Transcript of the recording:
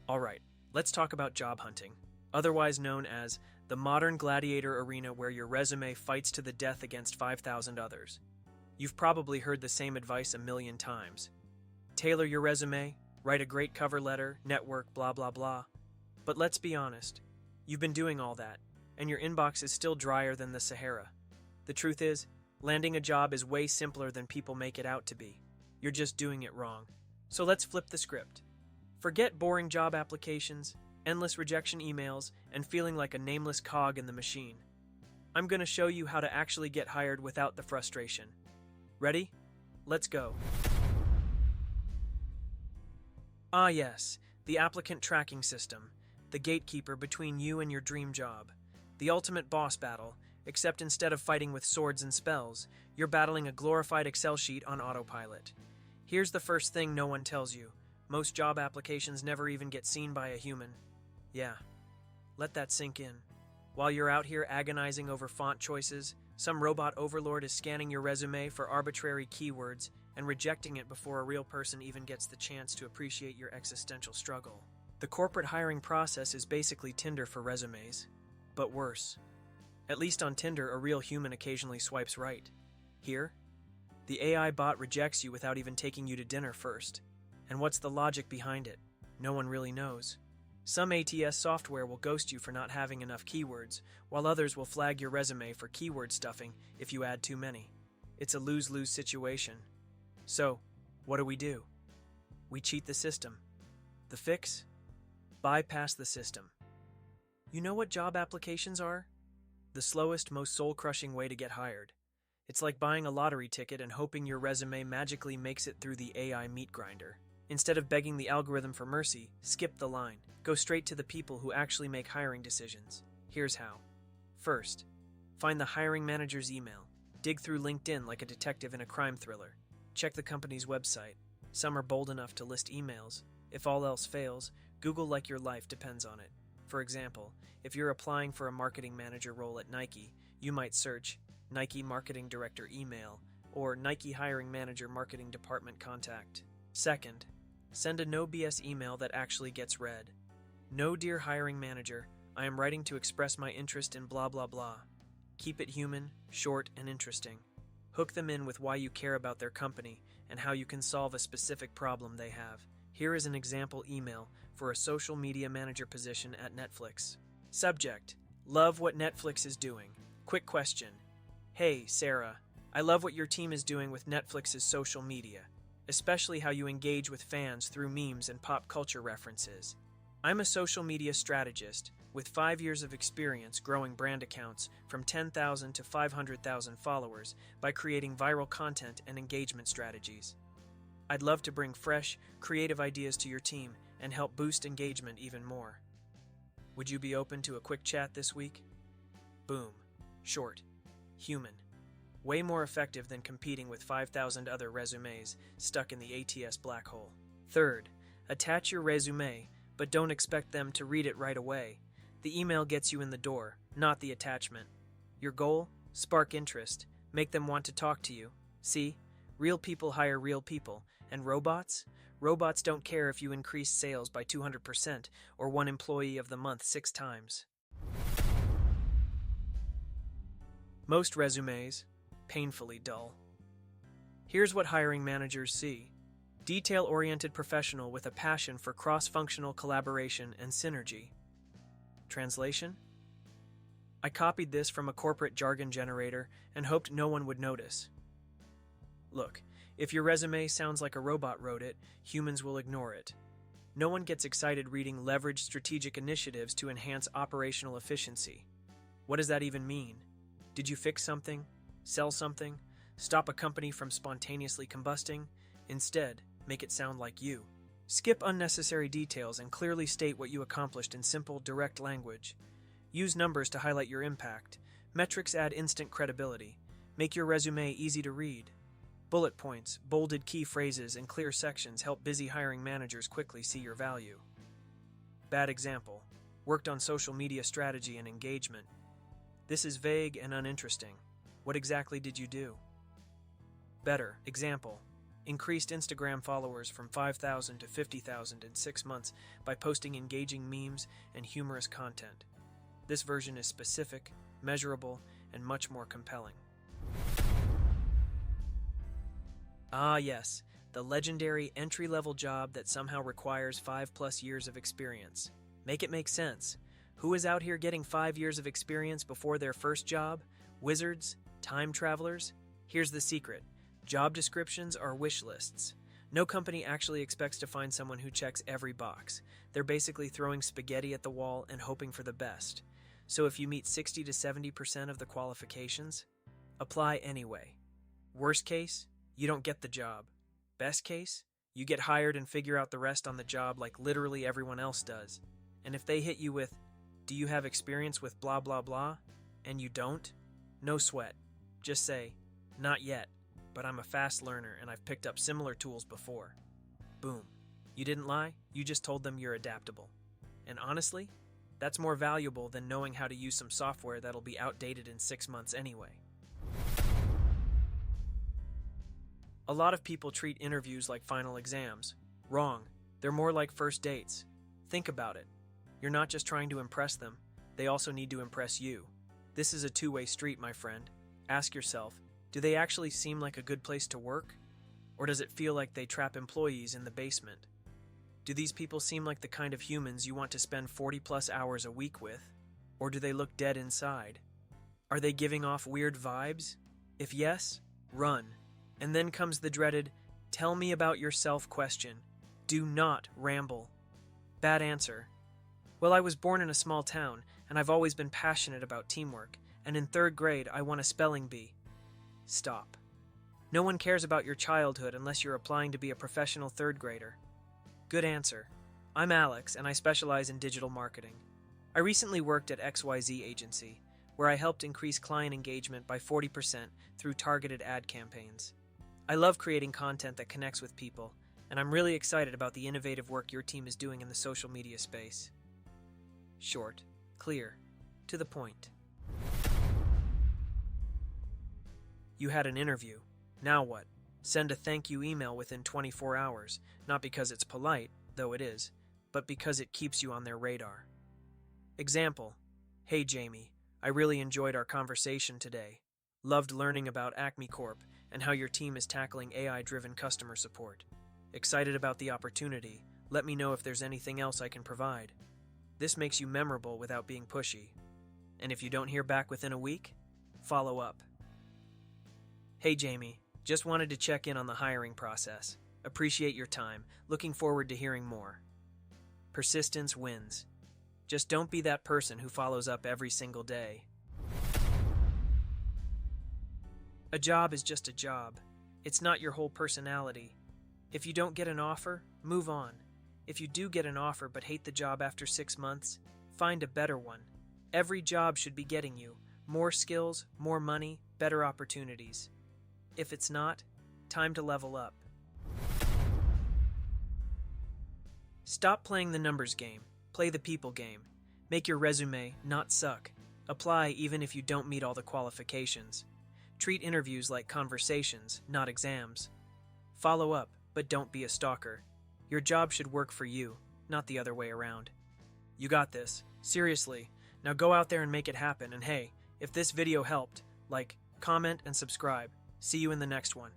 Alright, let's talk about job hunting, otherwise known as the modern gladiator arena where your resume fights to the death against 5,000 others. You've probably heard the same advice a million times. Tailor your resume, write a great cover letter, network, blah blah blah. But let's be honest, you've been doing all that, and your inbox is still drier than the Sahara. The truth is, landing a job is way simpler than people make it out to be. You're just doing it wrong. So let's flip the script. Forget boring job applications, endless rejection emails, and feeling like a nameless cog in the machine. I'm going to show you how to actually get hired without the frustration. Ready? Let's go. Ah yes, the applicant tracking system, the gatekeeper between you and your dream job. The ultimate boss battle, except instead of fighting with swords and spells, you're battling a glorified Excel sheet on autopilot. Here's the first thing no one tells you. Most job applications never even get seen by a human. Yeah, let that sink in. While you're out here agonizing over font choices, some robot overlord is scanning your resume for arbitrary keywords and rejecting it before a real person even gets the chance to appreciate your existential struggle. The corporate hiring process is basically Tinder for resumes, but worse. At least on Tinder, a real human occasionally swipes right. Here, the AI bot rejects you without even taking you to dinner first. And what's the logic behind it? No one really knows. Some ATS software will ghost you for not having enough keywords, while others will flag your resume for keyword stuffing if you add too many. It's a lose-lose situation. So, what do? We cheat the system. The fix? Bypass the system. You know what job applications are? The slowest, most soul-crushing way to get hired. It's like buying a lottery ticket and hoping your resume magically makes it through the AI meat grinder. Instead of begging the algorithm for mercy, skip the line. Go straight to the people who actually make hiring decisions. Here's how. First, find the hiring manager's email. Dig through LinkedIn like a detective in a crime thriller. Check the company's website. Some are bold enough to list emails. If all else fails, Google like your life depends on it. For example, if you're applying for a marketing manager role at Nike, you might search Nike Marketing Director email or Nike Hiring Manager Marketing Department contact. Second, send a no BS email that actually gets read. No, dear hiring manager, I am writing to express my interest in blah blah blah. Keep it human, short, and interesting. Hook them in with why you care about their company and how you can solve a specific problem they have. Here is an example email for a social media manager position at Netflix. Subject: Love what Netflix is doing. Quick question. Hey, Sarah, I love what your team is doing with Netflix's social media, especially how you engage with fans through memes and pop culture references. I'm a social media strategist with 5 years of experience growing brand accounts from 10,000 to 500,000 followers by creating viral content and engagement strategies. I'd love to bring fresh, creative ideas to your team and help boost engagement even more. Would you be open to a quick chat this week? Boom. Short. Human. Way more effective than competing with 5,000 other resumes stuck in the ATS black hole. Third, attach your resume, but don't expect them to read it right away. The email gets you in the door, not the attachment. Your goal? Spark interest. Make them want to talk to you. See? Real people hire real people. And robots? Robots don't care if you increase sales by 200% or one employee of the month 6 times. Most resumes, painfully dull. Here's what hiring managers see. Detail-oriented professional with a passion for cross-functional collaboration and synergy. Translation? I copied this from a corporate jargon generator and hoped no one would notice. Look, if your resume sounds like a robot wrote it, humans will ignore it. No one gets excited reading leveraged strategic initiatives to enhance operational efficiency. What does that even mean? Did you fix something? Sell something? Stop a company from spontaneously combusting? Instead, make it sound like you. Skip unnecessary details and clearly state what you accomplished in simple, direct language. Use numbers to highlight your impact. Metrics add instant credibility. Make your resume easy to read. Bullet points, bolded key phrases, and clear sections help busy hiring managers quickly see your value. Bad example. Worked on social media strategy and engagement. This is vague and uninteresting. What exactly did you do? Better example. Increased Instagram followers from 5,000 to 50,000 in 6 months by posting engaging memes and humorous content. This version is specific, measurable, and much more compelling. Ah, yes, the legendary entry-level job that somehow requires 5+ years of experience. Make it make sense. Who is out here getting 5 years of experience before their first job? Wizards? Time travelers? Here's the secret. Job descriptions are wish lists. No company actually expects to find someone who checks every box. They're basically throwing spaghetti at the wall and hoping for the best. So if you meet 60 to 70% of the qualifications, apply anyway. Worst case, you don't get the job. Best case, you get hired and figure out the rest on the job like literally everyone else does. And if they hit you with, "Do you have experience with blah blah blah?" and you don't, no sweat. Just say, "Not yet, but I'm a fast learner and I've picked up similar tools before." Boom. You didn't lie, you just told them you're adaptable. And honestly, that's more valuable than knowing how to use some software that'll be outdated in 6 months anyway. A lot of people treat interviews like final exams. Wrong. They're more like first dates. Think about it. You're not just trying to impress them, they also need to impress you. This is a two-way street, my friend. Ask yourself, do they actually seem like a good place to work? Or does it feel like they trap employees in the basement? Do these people seem like the kind of humans you want to spend 40+ hours a week with? Or do they look dead inside? Are they giving off weird vibes? If yes, run. And then comes the dreaded, "Tell me about yourself" question. Do not ramble. Bad answer. Well, I was born in a small town, and I've always been passionate about teamwork, and in 3rd grade I won a spelling bee. Stop. No one cares about your childhood unless you're applying to be a professional 3rd grader. Good answer. I'm Alex, and I specialize in digital marketing. I recently worked at XYZ Agency, where I helped increase client engagement by 40% through targeted ad campaigns. I love creating content that connects with people, and I'm really excited about the innovative work your team is doing in the social media space. Short, clear, to the point. You had an interview. Now what? Send a thank you email within 24 hours, not because it's polite, though it is, but because it keeps you on their radar. Example: "Hey Jamie, I really enjoyed our conversation today. Loved learning about Acme Corp and how your team is tackling AI-driven customer support. Excited about the opportunity. Let me know if there's anything else I can provide." This makes you memorable without being pushy. And if you don't hear back within a week, follow up. "Hey Jamie, just wanted to check in on the hiring process. Appreciate your time. Looking forward to hearing more." Persistence wins. Just don't be that person who follows up every single day. A job is just a job. It's not your whole personality. If you don't get an offer, move on. If you do get an offer but hate the job after 6 months, find a better one. Every job should be getting you more skills, more money, better opportunities. If it's not, time to level up. Stop playing the numbers game. Play the people game. Make your resume not suck. Apply even if you don't meet all the qualifications. Treat interviews like conversations, not exams. Follow up, but don't be a stalker. Your job should work for you, not the other way around. You got this. Seriously. Now go out there and make it happen. And hey, if this video helped, like, comment, and subscribe. See you in the next one.